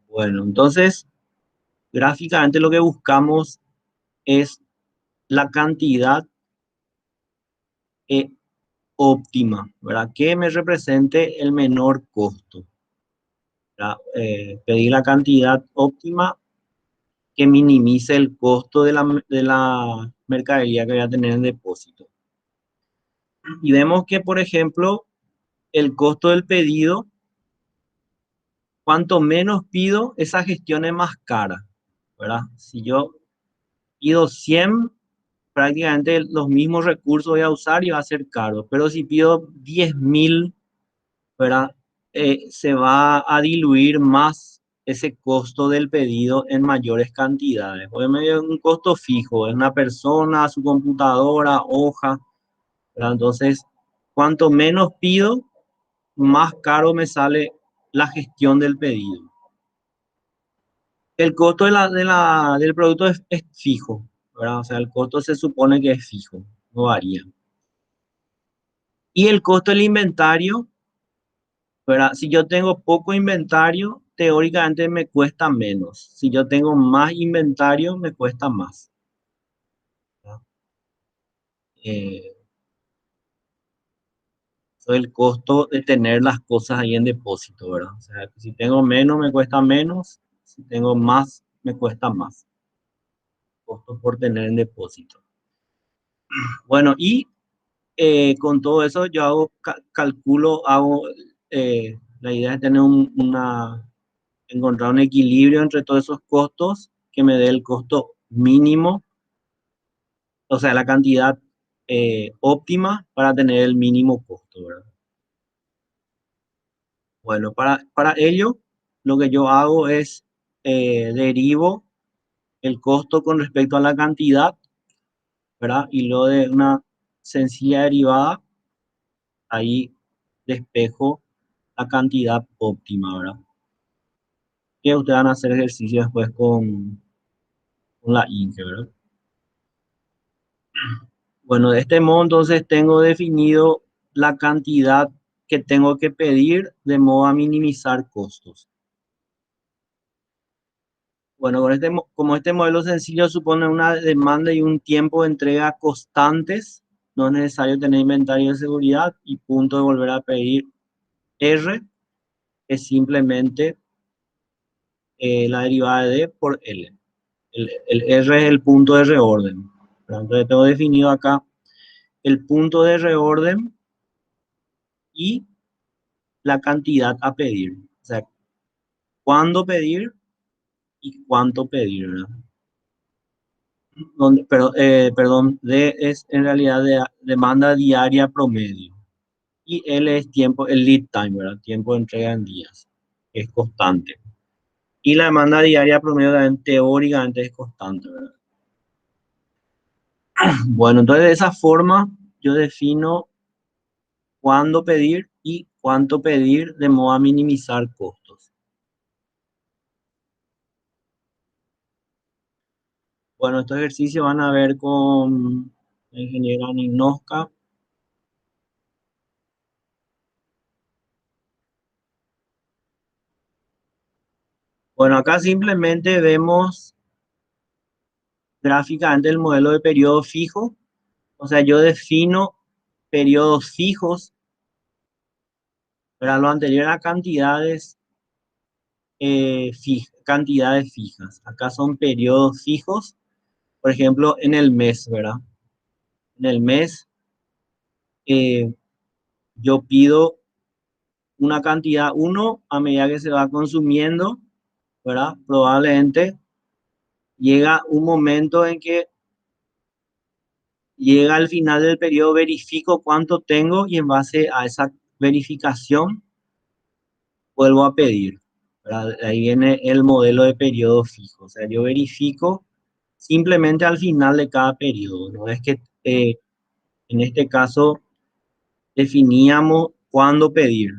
Bueno, entonces, gráficamente lo que buscamos es la cantidad eh, óptima, ¿verdad? Que me represente el menor costo, ¿verdad? Pedir la cantidad óptima que minimice el costo de la mercadería que voy a tener en depósito. Y vemos que, por ejemplo, el costo del pedido, cuanto menos pido, esa gestión es más cara, ¿verdad? Si yo pido 100, prácticamente los mismos recursos voy a usar y va a ser caro. Pero si pido 10.000, ¿verdad? Se va a diluir más ese costo del pedido en mayores cantidades. Obviamente es un costo fijo, es una persona, su computadora, hoja, ¿verdad? Entonces, cuanto menos pido, más caro me sale la gestión del pedido. El costo del producto es fijo, ¿verdad? O sea, el costo se supone que es fijo, no varía. Y el costo del inventario, ¿verdad? Si yo tengo poco inventario, teóricamente me cuesta menos. Si yo tengo más inventario, me cuesta más, ¿verdad? Eh, Eso es el costo de tener las cosas ahí en depósito, ¿verdad? O sea, si tengo menos, me cuesta menos. Si tengo más, me cuesta más. Costo por tener en depósito. Bueno, y con todo eso yo la idea es tener encontrar un equilibrio entre todos esos costos que me dé el costo mínimo, o sea, la cantidad óptima para tener el mínimo costo, ¿verdad? Bueno, para ello, lo que yo hago es derivo el costo con respecto a la cantidad, ¿verdad? Y luego de una sencilla derivada, ahí despejo la cantidad óptima, ¿verdad? Que ustedes van a hacer ejercicio después con la INGE, ¿verdad? Bueno, de este modo entonces tengo definido la cantidad que tengo que pedir de modo a minimizar costos. Bueno, como este modelo sencillo supone una demanda y un tiempo de entrega constantes, no es necesario tener inventario de seguridad y punto de volver a pedir R es simplemente la derivada de D por L. El R es el punto de reorden. Entonces tengo definido acá el punto de reorden y la cantidad a pedir. O sea, cuándo pedir y cuánto pedir, ¿verdad? Perdón, D es en realidad demanda diaria promedio. Y L es tiempo, el lead time, ¿verdad? Tiempo de entrega en días. Es constante. Y la demanda diaria promedio también teóricamente es constante, ¿verdad? Bueno, entonces de esa forma yo defino cuándo pedir y cuánto pedir de modo a minimizar costos. Bueno, estos ejercicios van a ver con la ingeniera Ninoska. Bueno, acá simplemente vemos gráficamente el modelo de periodo fijo. O sea, yo defino periodos fijos, pero lo anterior a cantidades, cantidades fijas. Acá son periodos fijos, por ejemplo, en el mes, ¿verdad? En el mes eh, yo pido una cantidad uno a medida que se va consumiendo, ¿verdad? Probablemente llega un momento en que llega al final del periodo, verifico cuánto tengo y en base a esa verificación vuelvo a pedir, ¿verdad? Ahí viene el modelo de periodo fijo. O sea, yo verifico simplemente al final de cada periodo. No es que en este caso definíamos cuándo pedir,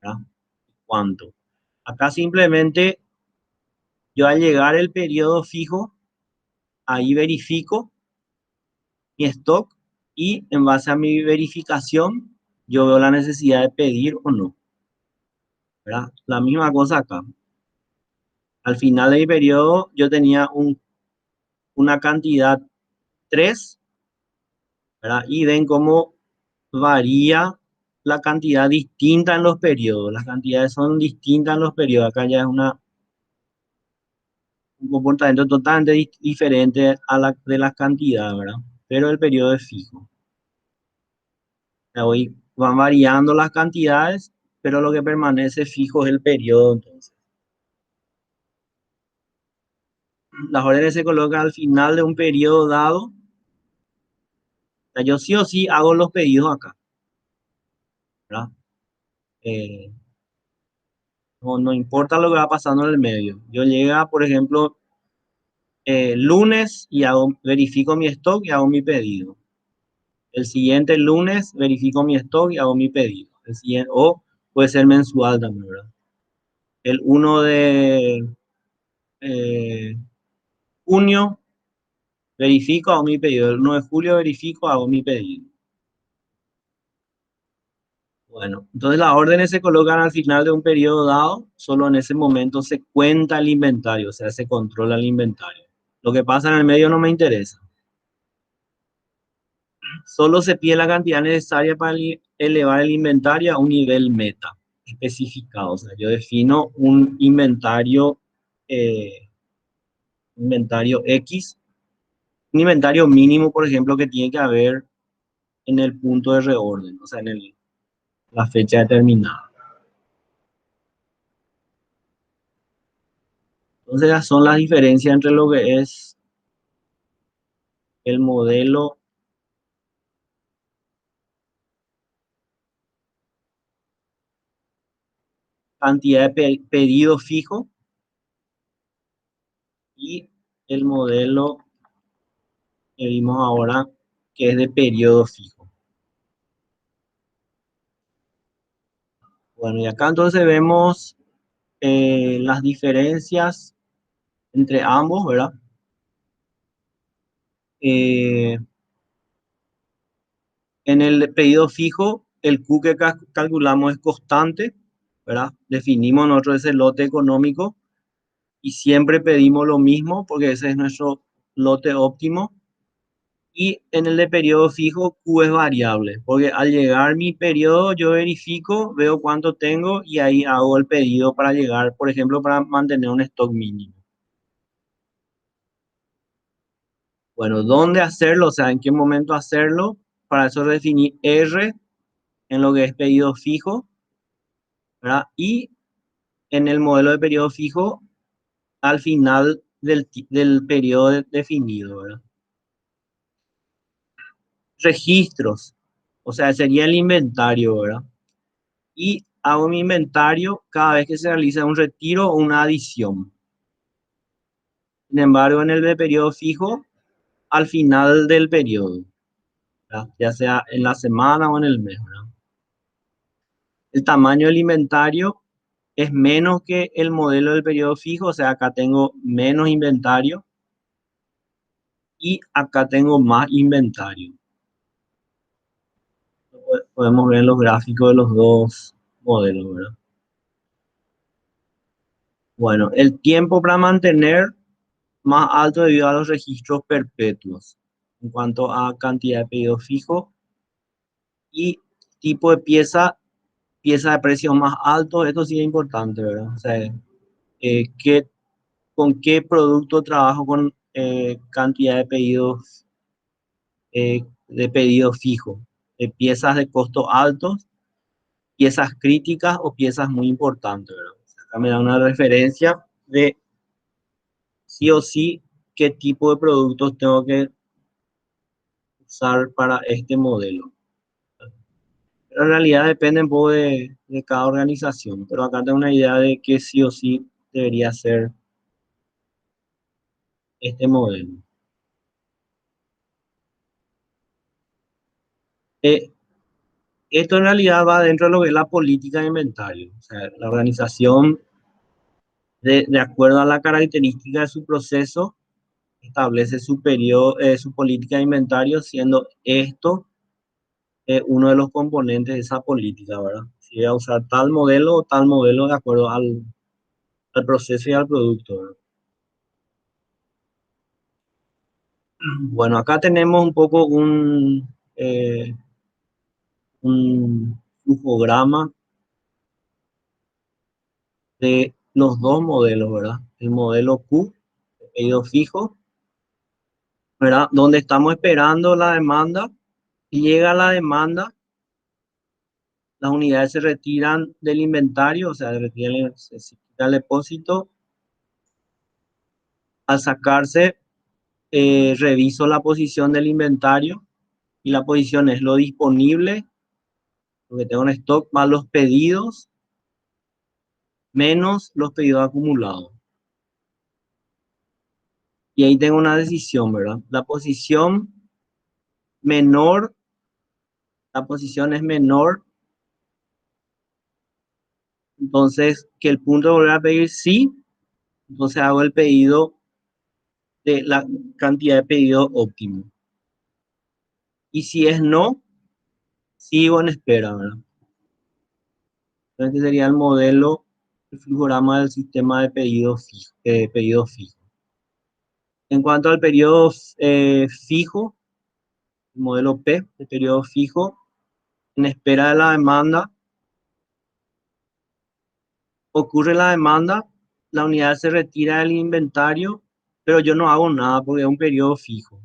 ¿verdad? Cuánto. Acá simplemente yo al llegar el periodo fijo, ahí verifico mi stock y en base a mi verificación, yo veo la necesidad de pedir o no, ¿verdad? La misma cosa acá. Al final del periodo yo tenía una cantidad 3, ¿verdad? Y ven cómo varía la cantidad distinta en los periodos. Las cantidades son distintas en los periodos. Acá ya es un comportamiento totalmente diferente a la de las cantidades, ¿verdad? Pero el periodo es fijo. Hoy van variando las cantidades, pero lo que permanece fijo es el periodo. Entonces, las órdenes se colocan al final de un periodo dado. O sea, yo sí o sí hago los pedidos acá, ¿verdad? Eh, no importa lo que va pasando en el medio. Yo llega, por ejemplo, lunes y verifico mi stock y hago mi pedido. El siguiente lunes verifico mi stock y hago mi pedido. El siguiente, o puede ser mensual también, ¿verdad? El 1 de eh, junio verifico, hago mi pedido. El 1 de julio verifico, hago mi pedido. Bueno, entonces las órdenes se colocan al final de un periodo dado, solo en ese momento se cuenta el inventario, o sea, se controla el inventario. Lo que pasa en el medio no me interesa. Solo se pide la cantidad necesaria para elevar el inventario a un nivel meta especificado. O sea, yo defino un inventario X, un inventario mínimo, por ejemplo, que tiene que haber en el punto de reorden, o sea, la fecha determinada. Entonces, esas son las diferencias entre lo que es el modelo, cantidad de pedido fijo y el modelo que vimos ahora, que es de periodo fijo. Bueno, y acá entonces vemos las diferencias entre ambos, ¿verdad? Eh, en el pedido fijo, el Q que calculamos es constante, ¿verdad? Definimos nosotros ese lote económico y siempre pedimos lo mismo porque ese es nuestro lote óptimo. Y en el de periodo fijo, Q es variable, porque al llegar mi periodo yo verifico, veo cuánto tengo y ahí hago el pedido para llegar, por ejemplo, para mantener un stock mínimo. Bueno, ¿dónde hacerlo? O sea, ¿en qué momento hacerlo? Para eso definir R en lo que es pedido fijo, ¿verdad? Y en el modelo de periodo fijo al final del periodo definido, ¿verdad? Registros, o sea, sería el inventario, ¿verdad? Y hago mi inventario cada vez que se realiza un retiro o una adición. Sin embargo, en el de periodo fijo, al final del periodo, ¿verdad? Ya sea en la semana o en el mes, ¿verdad? El tamaño del inventario es menos que el modelo del periodo fijo, o sea, acá tengo menos inventario, y acá tengo más inventario. Podemos ver los gráficos de los dos modelos, ¿verdad? Bueno, el tiempo para mantener más alto debido a los registros perpetuos en cuanto a cantidad de pedido fijo y tipo de pieza, pieza de precio más alto. Esto sí es importante, ¿verdad? O sea, con qué producto trabajo con cantidad de pedidos fijos, de piezas de costo altos, piezas críticas o piezas muy importantes, ¿verdad? O sea, acá me da una referencia de sí o sí qué tipo de productos tengo que usar para este modelo. Pero en realidad depende un poco de cada organización, pero acá tengo una idea de que sí o sí debería ser este modelo. Eh, Esto en realidad va dentro de lo que es la política de inventario. O sea, la organización, de acuerdo a la característica de su proceso, establece su política de inventario, siendo esto uno de los componentes de esa política, ¿verdad? Si voy a usar tal modelo o tal modelo de acuerdo al proceso y al producto, ¿verdad? Bueno, acá tenemos un poco un flujograma de los dos modelos, ¿verdad? El modelo Q, pedido fijo, ¿verdad? Donde estamos esperando la demanda y llega la demanda, las unidades se retiran del inventario, o sea, se quita el depósito. Al sacarse, reviso la posición del inventario y la posición es lo disponible, lo que tengo en stock, más los pedidos, menos los pedidos acumulados. Y ahí tengo una decisión, ¿verdad? Menor, la posición es menor, entonces que el punto de volver a pedir sí, entonces hago el pedido de la cantidad de pedido óptimo. Y si es no, sigo en espera, ¿verdad? Entonces, este sería el modelo, el flujograma del sistema de pedido fijo. En cuanto al periodo fijo, el modelo P, el periodo fijo, en espera de la demanda, ocurre la demanda, la unidad se retira del inventario, pero yo no hago nada porque es un periodo fijo,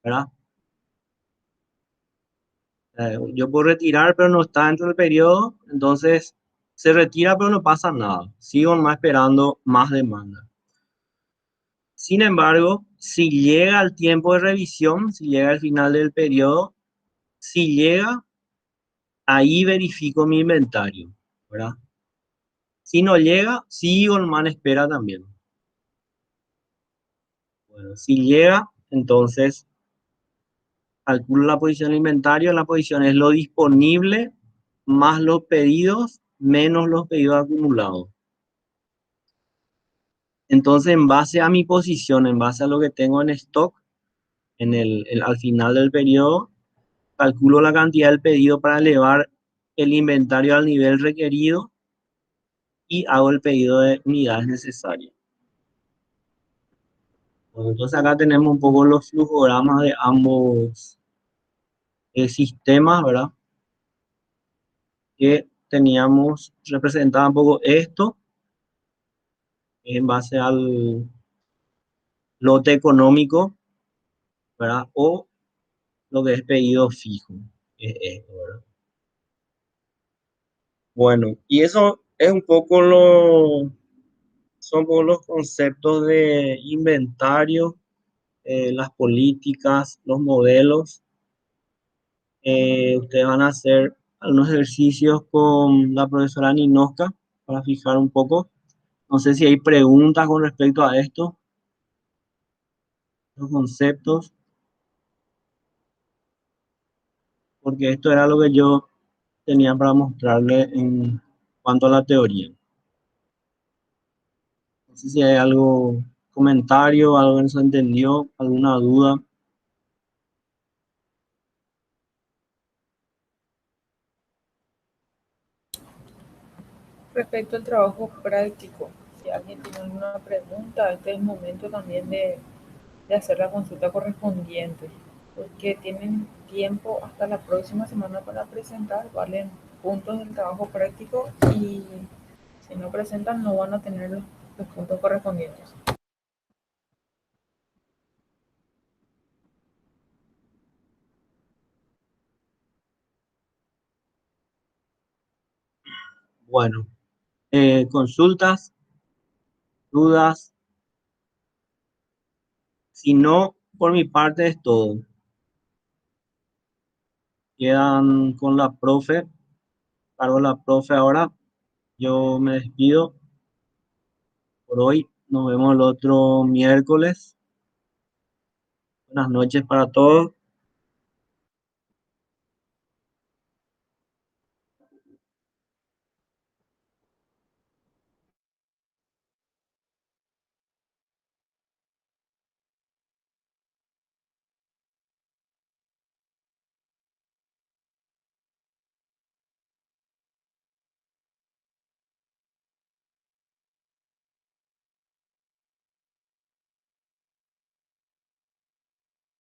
¿verdad? Yo puedo retirar, pero no está dentro del periodo, entonces se retira, pero no pasa nada. Sigo más esperando más demanda. Sin embargo, si llega el tiempo de revisión, si llega el final del periodo, si llega, ahí verifico mi inventario, ¿verdad? Si no llega, sigo en espera también. Bueno, si llega, entonces calculo la posición del inventario. La posición es lo disponible más los pedidos menos los pedidos acumulados. Entonces, en base a mi posición, en base a lo que tengo en stock, al final del periodo, calculo la cantidad del pedido para elevar el inventario al nivel requerido y hago el pedido de unidades necesarias. Bueno, entonces acá tenemos un poco los flujogramas de ambos sistemas, ¿verdad? Que teníamos, representaba un poco esto en base al lote económico, ¿verdad? O lo que es pedido fijo, es esto, ¿verdad? Bueno, y eso es un poco son un poco los conceptos de inventario, las políticas, los modelos. Ustedes van a hacer algunos ejercicios con la profesora Ninoska para fijar un poco. No sé si hay preguntas con respecto a esto, los conceptos, porque esto era lo que yo tenía para mostrarle en cuanto a la teoría. No sé si hay algo comentario, algo que no se entendió, alguna duda? Respecto al trabajo práctico, si alguien tiene alguna pregunta, este es el momento también de hacer la consulta correspondiente, porque tienen tiempo hasta la próxima semana para presentar, valen puntos del trabajo práctico y si no presentan no van a tener los puntos correspondientes. Bueno, consultas, dudas, si no, por mi parte es todo. Quedan con la profe, cargo la profe ahora. Yo me despido por hoy. Nos vemos el otro miércoles. Buenas noches para todos.